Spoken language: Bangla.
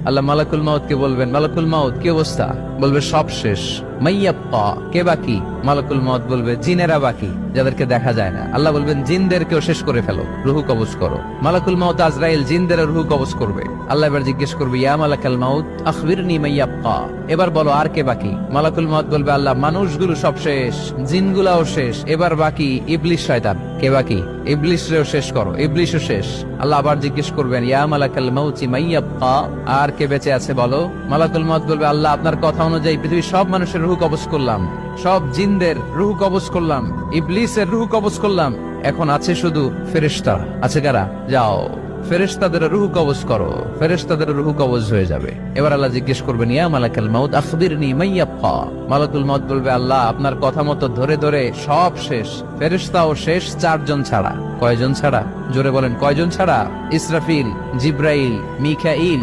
আল্লাহ মালাকুল মাউত কে বলবেন, মালাকুল মাউত কি অবস্থা? বলবে সব শেষ। মাইয়াব্বা, কে বাকি? মালাকুল মাউত বলবে জিনেরা বাকি, যাদেরকে দেখা যায় না। আল্লাহ বলবেন জিনদেরকেও শেষ করে ফেলো, রুহু কবজ করো। মালাকুল মাউত আজরাইল জিনদের রুহু কবজ করবে। আল্লাহ এবার জিজ্ঞেস করবে, ইয়া মালাকাল মাউত আখবিরনি মাইয়াব্বা, এবার বলো আর কে বাকি? মালাকুল মাউত বলবে, আল্লাহ মানুষগুলো সব শেষ, জিনগুলাও শেষ, এবার বাকি ইবলিস শয়তান। কে বাকি? ইবলিসরেও শেষ করো, ইবলিসও শেষ। আল্লাহ আবার জিজ্ঞেস করবেন, ইয়া মালাকাল মাউতি মাইয়াব্বা, আর কে বেঁচে আছে বলো? মালাকুল মাউত বলবে, আল্লাহ আপনার কথা অনুযায়ী পৃথিবীর সব মানুষের রুহু কবজ করলাম, সব জিনদের রুহু কবজ করলাম, ইবলিসের রুহু কবজ করলাম, এখন আছে শুধু ফেরেশতা। আছে কারা? যাও ফেরেশতাদের রুহু কবজ করো। ফেরেশতাদের রুহু কবজ হয়ে যাবে। এবার আল্লাহ জিজ্ঞেস করবেন, ইয়া মালাকাল মাউত আখবিরনি মাইয়াব্বা। মালাকুল মাউত বলবে, আল্লাহ আপনার কথা মতো ধরে ধরে সব শেষ, ফেরেশতাও শেষ, 4 জন ছাড়া। কয়জন ছাড়া? জোরে বলেন, কয়জন ছাড়া? ইসরাফিল, জিব্রাইল, মিকাইল,